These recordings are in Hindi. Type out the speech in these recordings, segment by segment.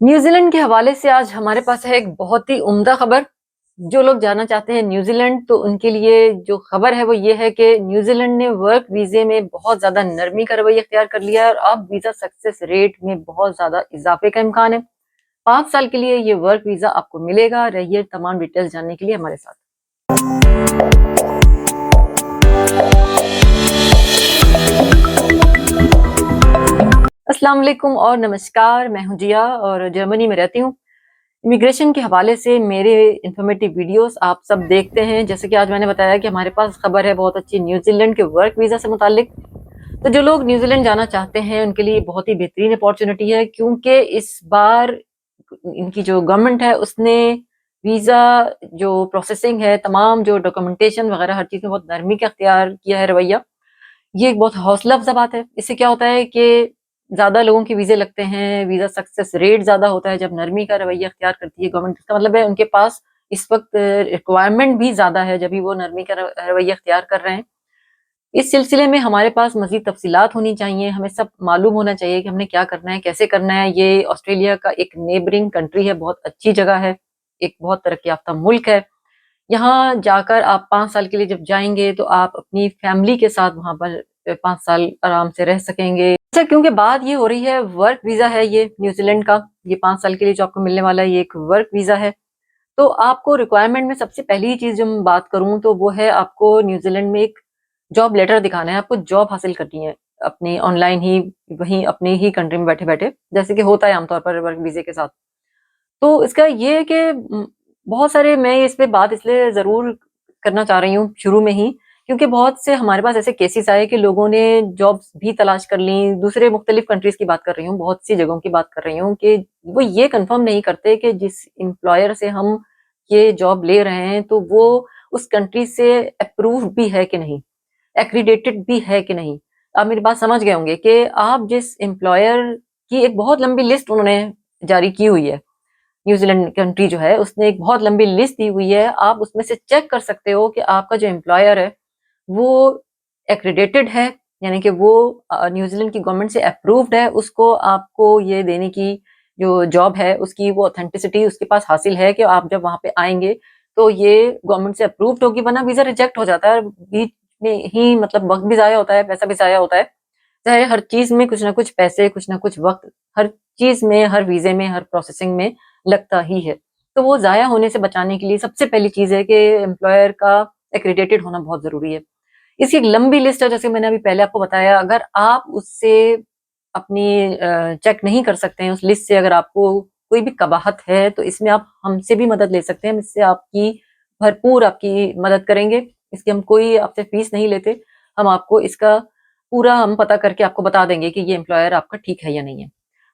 न्यूजीलैंड के हवाले से आज हमारे पास है एक बहुत ही उम्दा खबर। जो लोग जाना चाहते हैं न्यूजीलैंड तो उनके लिए जो खबर है वो ये है कि न्यूजीलैंड ने वर्क वीजे में बहुत ज्यादा नरमी का रवैया इख्तियार कर लिया है और अब वीजा सक्सेस रेट में बहुत ज्यादा इजाफे का इम्कान है। 5 साल के लिए ये वर्क वीजा आपको मिलेगा। रहिए तमाम डिटेल्स जानने के लिए हमारे साथ। अस्सलाम वालेकुम और नमस्कार। मैं हूं जिया और जर्मनी में रहती हूँ। इमिग्रेशन के हवाले से मेरे इन्फॉर्मेटिव वीडियोस आप सब देखते हैं। जैसे कि आज मैंने बताया कि हमारे पास खबर है बहुत अच्छी न्यूजीलैंड के वर्क वीज़ा से मुतालिक। तो जो लोग न्यूजीलैंड जाना चाहते हैं उनके लिए बहुत ही बेहतरीन अपॉर्चुनिटी है, क्योंकि इस बार इनकी जो गवर्नमेंट है उसने वीज़ा जो प्रोसेसिंग है, तमाम जो डॉक्यूमेंटेशन वगैरह हर चीज़ में बहुत नरमी का अख्तियार किया है रवैया। ये एक बहुत हौसला अफ़ज़ा बात है। इससे क्या होता है कि ज़्यादा लोगों के वीज़े लगते हैं, वीज़ा सक्सेस रेट ज़्यादा होता है जब नरमी का रवैया अख्तियार करती है गवर्नमेंट। इसका मतलब है उनके पास इस वक़्त रिक्वायरमेंट भी ज़्यादा है, जब भी वो नरमी का रवैया अख्तियार कर रहे हैं। इस सिलसिले में हमारे पास मज़ीद तफ़सीलात होनी चाहिए, हमें सब मालूम होना चाहिए कि हमने क्या करना है, कैसे करना है। ये ऑस्ट्रेलिया का एक नेबरिंग कंट्री है, बहुत अच्छी जगह है, एक बहुत तरक्की याफ़्ता मुल्क है। यहाँ जाकर आप 5 साल के लिए जब जाएँगे तो आप अपनी फैमिली के साथ वहाँ पर 5 साल आराम से रह सकेंगे। अच्छा, क्योंकि बात ये हो रही है वर्क वीज़ा है ये न्यूज़ीलैंड का, ये 5 साल के लिए जो आपको मिलने वाला है ये एक वर्क वीज़ा है। तो आपको रिक्वायरमेंट में सबसे पहली चीज़ जो मैं बात करूँ तो वो है आपको न्यूज़ीलैंड में एक जॉब लेटर दिखाना है, आपको जॉब हासिल करनी है अपनी ऑनलाइन ही, वहीं अपनी ही कंट्री में बैठे-बैठे, जैसे कि होता है आमतौर पर वर्क वीज़े के साथ। तो इसका ये है कि बहुत सारे मैं इस पे बात इसलिए ज़रूर करना चाह रही हूँ शुरू में ही, क्योंकि बहुत से हमारे पास ऐसे केसेस आए कि लोगों ने जॉब्स भी तलाश कर ली। दूसरे मुख्तलिफ कंट्रीज़ की बात कर रही हूँ, बहुत सी जगहों की बात कर रही हूँ कि वो ये कन्फर्म नहीं करते कि जिस एम्प्लॉयर से हम ये जॉब ले रहे हैं, तो वो उस कंट्री से अप्रूव्ड भी है कि नहीं, एक्रीडेटेड भी है कि नहीं। आप मेरी बात समझ गए होंगे कि आप जिस एम्प्लॉयर की एक बहुत लंबी लिस्ट उन्होंने जारी की हुई है, न्यूज़ीलैंड कंट्री जो है उसने एक बहुत लंबी लिस्ट दी हुई है। आप उसमें से चेक कर सकते हो कि आपका जो एम्प्लॉयर है वो एक्रीडेटेड है, यानी कि वो न्यूज़ीलैंड की गवर्नमेंट से अप्रूव्ड है। उसको आपको ये देने की जो जॉब है उसकी वो ऑथेंटिसिटी उसके पास हासिल है कि आप जब वहाँ पे आएँगे तो ये गवर्नमेंट से अप्रूव्ड होगी, वरना वीज़ा रिजेक्ट हो जाता है। बीच में ही मतलब वक़्त भी ज़ाया होता है, पैसा भी ज़ाया होता है। चाहे हर चीज़ में कुछ ना कुछ पैसे, कुछ ना कुछ वक़्त, हर चीज़ में, हर वीज़े में, हर प्रोसेसिंग में लगता ही है। तो वो ज़ाया होने से बचाने के लिए सबसे पहली चीज़ है कि एम्प्लॉयर का एक्रीडेटेड होना बहुत ज़रूरी है। इसकी एक लंबी लिस्ट है, जैसे मैंने अभी पहले आपको बताया। अगर आप उससे अपनी चेक नहीं कर सकते हैं, उस लिस्ट से अगर आपको कोई भी कबाहत है, तो इसमें आप हमसे भी मदद ले सकते हैं। हम इससे आपकी भरपूर आपकी मदद करेंगे। इसकी हम कोई आपसे फ़ीस नहीं लेते। हम आपको इसका पूरा हम पता करके आपको बता देंगे कि ये एम्प्लॉयर आपका ठीक है या नहीं है।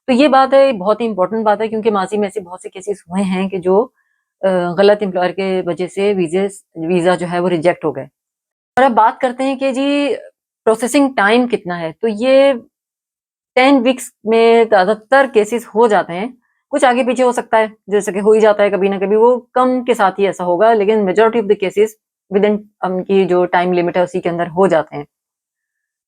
तो ये बात है, बहुत ही इम्पोर्टेंट बात है, क्योंकि माज़ी में ऐसे बहुत से केसेस हुए हैं कि जो गलत एम्प्लॉयर के वजह से वीज़ा जो है वो रिजेक्ट हो गए। और अब बात करते हैं कि जी प्रोसेसिंग टाइम कितना है, तो ये 10 वीक्स में ज़्यादातर केसेस हो जाते हैं। कुछ आगे पीछे हो सकता है, जैसे कि हो ही जाता है कभी ना कभी, वो कम के साथ ही ऐसा होगा, लेकिन majority of the cases within उनकी जो टाइम लिमिट है उसी के अंदर हो जाते हैं।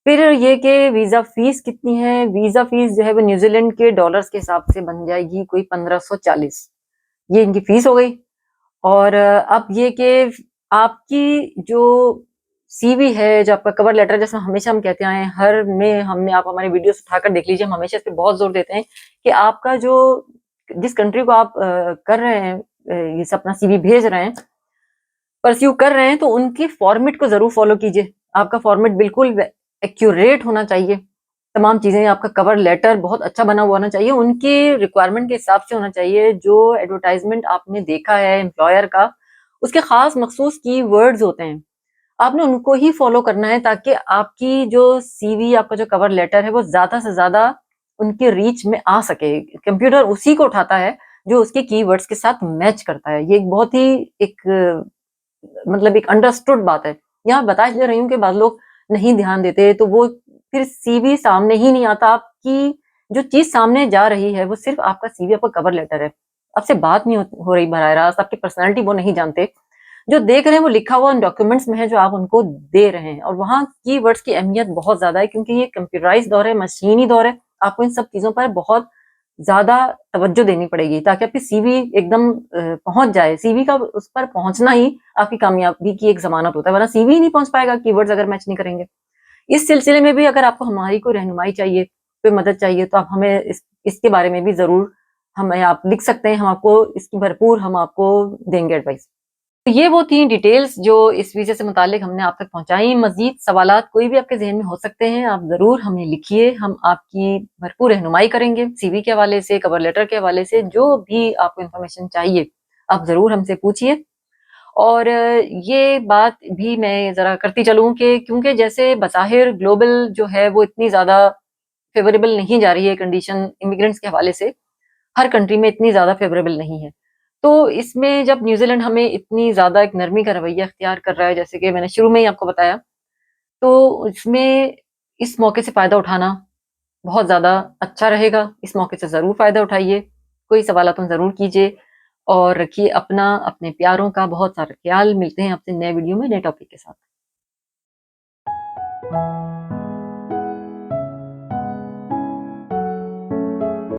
फिर ये कि वीज़ा फ़ीस कितनी है? वीज़ा फ़ीस जो है वो न्यूज़ीलैंड के डॉलर्स के हिसाब से बन जाएगी कोई 1540, ये इनकी फ़ीस हो गई। और अब ये कि आपकी जो सीवी है, जो आपका कवर लेटर, जैसे हमेशा हम कहते आए हैं, हर में हमने, आप हमारी वीडियोस उठाकर देख लीजिए, हम हमेशा इस पे बहुत ज़ोर देते हैं कि आपका जो जिस कंट्री को आप कर रहे हैं, ये अपना सीवी भेज रहे हैं, परस्यू कर रहे हैं, तो उनकी फॉर्मेट को ज़रूर फ़ॉलो कीजिए। आपका फॉर्मेट बिल्कुल एक्यूरेट होना चाहिए। तमाम चीज़ें, आपका कवर लेटर बहुत अच्छा बना हुआ होना चाहिए, उनकी रिक्वायरमेंट के हिसाब से होना चाहिए। जो एडवर्टाइज़मेंट आपने देखा है एम्प्लॉयर का, उसके ख़ास मख़सूस कीवर्ड्स होते हैं। आपने उनको ही फ़ॉलो करना है, ताकि आपकी जो सीवी, आपका जो कवर लेटर है, वो ज़्यादा से ज़्यादा उनके रीच में आ सके। कंप्यूटर उसी को उठाता है जो उसके कीवर्ड्स के साथ मैच करता है। ये एक बहुत ही एक मतलब एक अंडरस्टूड बात है। यहाँ बता इसलिए रही हूँ कि बाद लोग नहीं ध्यान देते, तो वो फिर सीवी सामने ही नहीं आता। आपकी जो चीज़ सामने जा रही है, वो सिर्फ़ आपका सीवी, आपका कवर लेटर है। आपसे बात नहीं हो रही बराह रास्त, आपकी पर्सनैलिटी वो नहीं जानते। जो देख रहे हैं वो लिखा हुआ उन डॉक्यूमेंट्स में है जो आप उनको दे रहे हैं, और वहाँ कीवर्ड्स की अहमियत बहुत ज़्यादा है, क्योंकि ये कंप्यूटराइज़्ड दौर है, मशीनी दौर है। आपको इन सब चीज़ों पर बहुत ज़्यादा तवज्जो देनी पड़ेगी ताकि आपकी सीवी एकदम पहुँच जाए। सीवी का उस पर पहुँचना ही आपकी कामयाबी की एक ज़मानत होता है, वरना सीवी ही नहीं पहुँच पाएगा कीवर्ड्स अगर मैच नहीं करेंगे। इस सिलसिले में भी अगर आपको हमारी कोई रहनुमाई चाहिए, कोई मदद चाहिए तो आप हमें इसके बारे में भी ज़रूर हमें आप लिख सकते हैं, हम आपको इसकी भरपूर हम आपको देंगे एडवाइस। तो ये वो थी डिटेल्स जो इस विषय से मुतालिक हमने आप तक पहुँचाई। मज़ीद सवालात कोई भी आपके ज़हन में हो सकते हैं, आप ज़रूर हमें लिखिए, हम आपकी भरपूर रहनुमाई करेंगे। सीवी के हवाले से, कवर लेटर के हवाले से, जो भी आपको इन्फॉर्मेशन चाहिए, आप ज़रूर हमसे पूछिए। और ये बात भी मैं ज़रा करती चलूँ कि क्योंकि जैसे बज़ाहिर ग्लोबल जो है वो इतनी ज़्यादा फ़ेवरेबल नहीं जा रही है कंडीशन इमिग्रेंट्स के हवाले से, हर कंट्री में इतनी ज़्यादा फ़ेवरेबल नहीं है। तो इसमें जब न्यूज़ीलैंड हमें इतनी ज़्यादा एक नरमी का रवैया इख्तियार कर रहा है, जैसे कि मैंने शुरू में ही आपको बताया, तो इसमें इस मौके से फ़ायदा उठाना बहुत ज़्यादा अच्छा रहेगा। इस मौके से ज़रूर फ़ायदा उठाइए, कोई सवालात ज़रूर कीजिए और रखिए अपना, अपने प्यारों का बहुत सारा ख़्याल। मिलते हैं आपसे नए वीडियो में, नए टॉपिक के साथ।